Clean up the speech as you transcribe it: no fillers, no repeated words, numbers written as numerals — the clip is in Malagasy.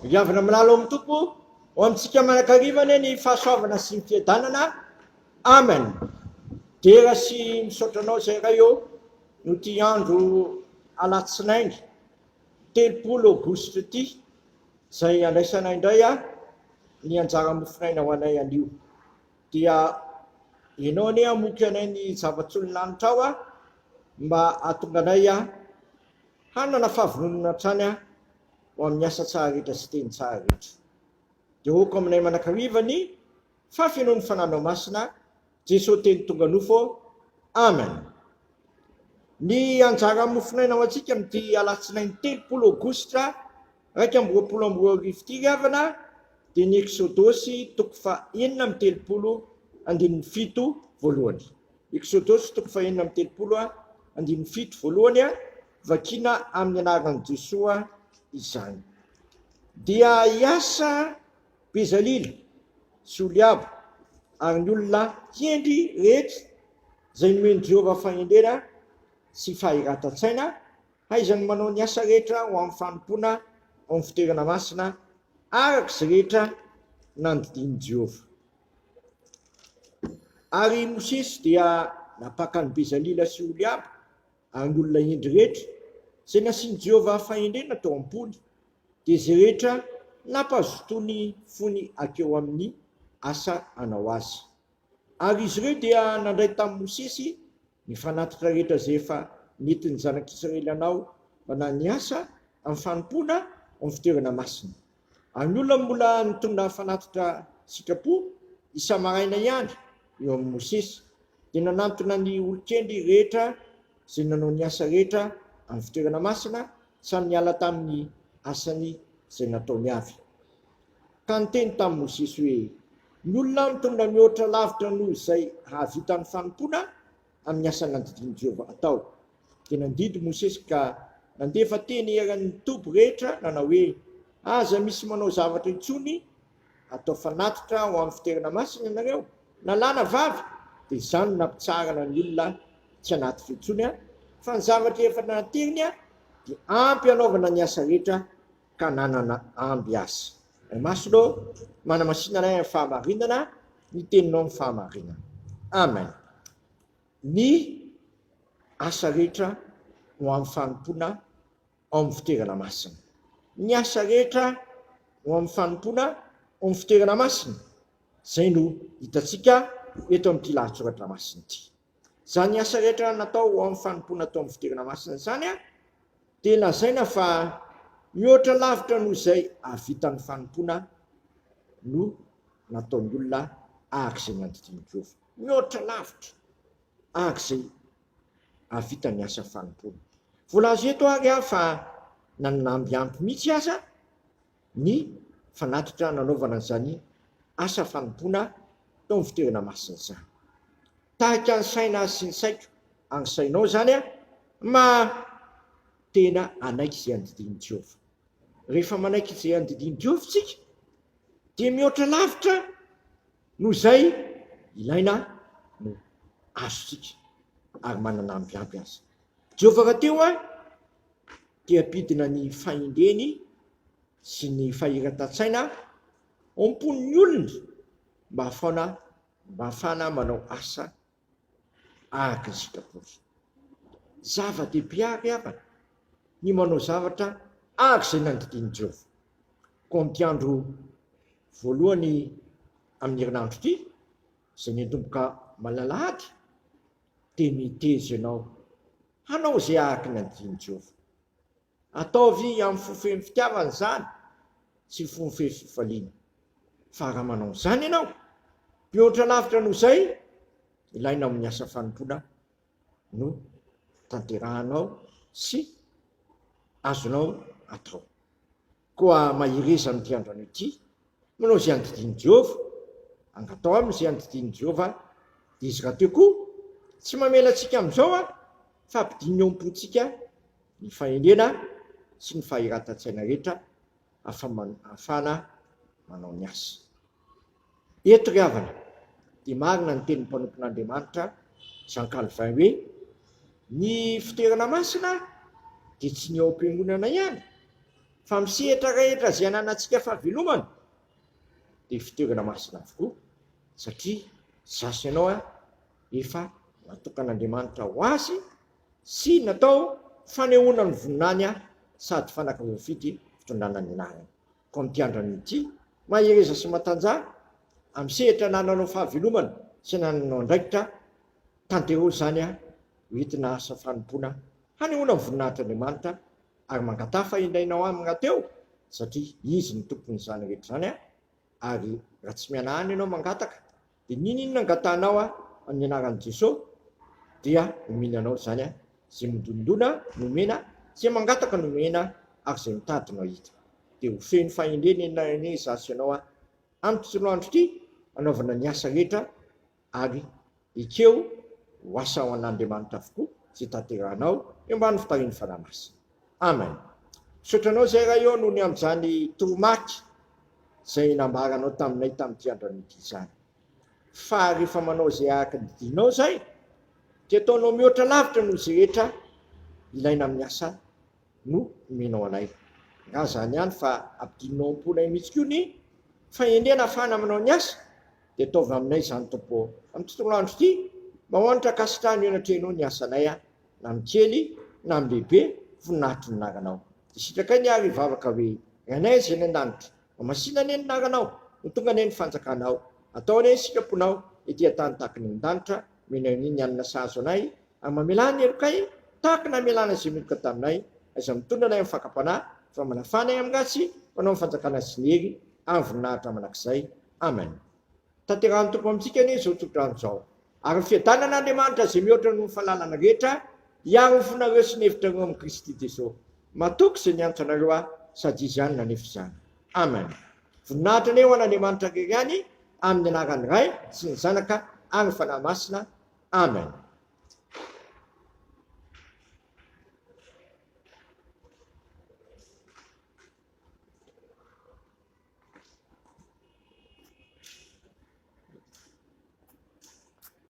Iavana milalo amin'ny tompo ho amintsika manankarivana ny fahasoavana sy ny fiadanana. Amen. Dera sy misaotra anao zay ray eo no ty andro alatsinainy 30 aogositra ty zay andraisana indray ny anjara mofinaina ho anay anio. Dia ianao anie amoky anay ny zava-tsony lanitra ao mba atonga anay hanana fahavononana trany ho amin'ny asa tsara rehetra sy teny tsara rehetra. Dia hoko aminay manankarivana ny fahafianoan'ny fananao masina Jesosy teny tonga nofo. Amen. Ny anjara mofinaina ho antsika amin'ity alatsinainy 30 aogositra 2022 ty riavana dia ny Exodosy 4:37 voalohany. Exodosy 4:37 voalohany vakina amin'ny anaran'i Jesosy izany. Dia hiasa Bezalila sy Oliaba ary ny olona tiandry rehetra zay nomeny Jehovah fahendrena sy fahiran-tsaina haizany manao ny asa rehetra ho amin'ny fanompoana ao amin'ny fitoerana masina arak'izay rehetra nandidiny Jehovah. Ary Mosesy dia napakany Bezalila sy Oliaba ary ny olona endry rehetra zay nasiany Jehovah fahendrena tao am-pony dia zay rehetra nampazotony fony akeo amin'ny asa anao azy. Ary izy ireo dia nandray tamin'i Mosesy ny fanatitra rehetra zay efa nentin'ny zanak'Israely anao mba ny asa amin'ny fanompoana ao amin'ny fitoerana masina. Ary ny olona mbola nitondra fanatitra sitrapo isa-maraina ihany eo amin'ny Mosesy dia nanantona ny olon-kendry rehetra zay nanao ny asa rehetra amin'ny fitoerana masina samy niala tamin'ny asany zay nataony avy. Ka niteny tamin'i Mosesy hoe ny olona mitondra mihoatra lavitra noho izay hahavitany fanompoana amin'ny asa nandidiny Jehovah atao. Dia nandidy Mosesy ka nandefa teny eran'ny toby rehetra nanao hoe aza misy manao zavatra intsony atao fanatitra ho amin'ny fitoerana masina ianareo na lana vavy dia izany nampitsarana ny olona tsy hanatitra intsony fa ny zavatra efa nateriny dia ampy anaovana ny asa rehetra ka nanana amby asa. Masolo manamasinana ny fahamarinana ny teninao ny fahamarinana. Amen. Ny asa rehetra ho amin'ny fanompoana ao amin'ny fitoerana masina. Ny asa rehetra ho amin'ny fanompoana ao amin'ny fitoerana masina zay no hitantsika eto amin'ity lahatsoratra masina ity. Zany asa rehetra natao ho amin'ny fanompoana atao amin'ny fitoerana masina zany dia lazaina fa mihoatra lavitra noho izay hahavitany fanompoana no nataony olona arak'izay nandidiny Jehovah. Mihoatra lavitra arak'izay hahavitany asa fanompoana. Voalazo eto ary fa nanambiampy mihitsy aza ny fanatitra nanaovana an'izany asa fanompoana tao amin'ny fitoerana masina izany. Tahaka ny saina sy ny saiko agnisainao zany ma tena anaiky izay andidiny Jehovah. Rehefa manaiky izay andidiny Jehovah tsika dia mihoatra lavitra noho izay ilaina no azontsika ary manana ambiampy azy. Jehovah rahateo dia ampidina ny fahendreny sy ny fahiran-tsaina ao am-pon'ny olona mba ahafahana manao asa araka ny sitrapony. Zava-dehibe ary avana ny manao zavatra arak'izay nandidiny Jehovah. Ko amin'ity andro voalohany amin'ny herinandro ity izay nentomboka malalahady dia miteza ianao hanao izay araka ny nandidiny Jehovah. Ataovy amin'ny fofeny fitiavana izany sy fofeny fifaliana. Fa raha manao izany ianao mihoatra lavitra noho izay ilaina amin'ny asa fanompoana no tanterahanao sy azonao atao. Koa mahireza amin'ity andro anio ity manao izay andidiny Jehovah, angatao amin'izay andidiny Jehovah dia izy rahateo koa tsy mamela antsika amin'izao fa ampidiny eo am-pontsika ny fahendrena sy ny fahiran-tsaina rehetra ahafahana manao ny asa. Eto ry havana dia marina ny tenin'ny mpanompon'Andriamanitra Jean Calvin hoe ny fitoerana masina dia tsy ny ao am-piangonana ihany fa misehatra rehetra zay ananantsika fahavelomana dia fitoerana masina avokoa, satria zasy ianao efa natokan'Andriamanitra ho azy sy natao fanehoana ny voninany sady fanakana fidy fitondrana ny anarany. Ko mitiandrany ity mahereza sy matanjaka amin'ny sehatra nananao fahavelomana sy nananao andraikitra tanterao zany hoentina asa fanompoana hanehoana ny voninahitr'Andriamanitra ary mangatà fahindrainao aminy rahateo, satria izy ny tompon'izany rehetra zany ary raha tsy mianahany ianao mangataka dia ninona angatanao amin'ny anaran'i Jesosy dia nomena anao zany zay midondona nomena, zay mangataka nomena ary zay mitady no hita. Dia ho feno fahendrena eny zasy ianao amin'ny tontolo ity anaovana ny asa rehetra ary ekeo ho asa ao an'Andriamanitra avokoa zay tanterahanao eo ambany fitarian'ny fanahymasina. Amen. Sotranao zay raha eo noho ny amin'izany toromaty zay nambaranao taminay tamin'ity androany ity zany. Fa rehefa manao zay araka ny didinao zay dia ataonao mihoatra lavitra noho zay rehetra ilaina amin'ny asa no menao anay. Raha zany ihany fa ampidinao am-ponay mihitsy koa ny fahendrena ahafahana manao ny asa dia ataovy aminay zany tompo amin'ny tontolo andro ity mba hoanitra kasitrahany eo anatrehanao ny asanay na mikely na lehibe voninahitry ny naranao. Dia sitrakai ny ary hivavaka hoe ranay zay ny an-danitra mamasina ny naranao no tonga ny fanjakanao atao ny sitraponao ety an-tany tahaka ny an-danitra menao ny anina sahazo anay ary mamelany erokay tahaka na melana zay meloka taminay izay mitondra anay amin'ny fakapanahy fa manafanay amin'ny ratsy manao ny fanjakana sy ny hery amin'ny voninahitra manakizay. Amen. Tanterahany tompo amintsika anie zao tokotrano zao ary ny fiadanan'Andriamanitra zay mihoatra no fahalalana rehetra hiaro ny fonareo sy ny hevitrareo amin'ny Kristy Jesosy matoky zay niantso anareo sady izy ihany nanefa izany. Amen. Voninahitra ny eo an'Andriamanitra rery ihany amin'ny anaran'ny Ray sy ny Zanaka ary ny fanahy masina. Amen.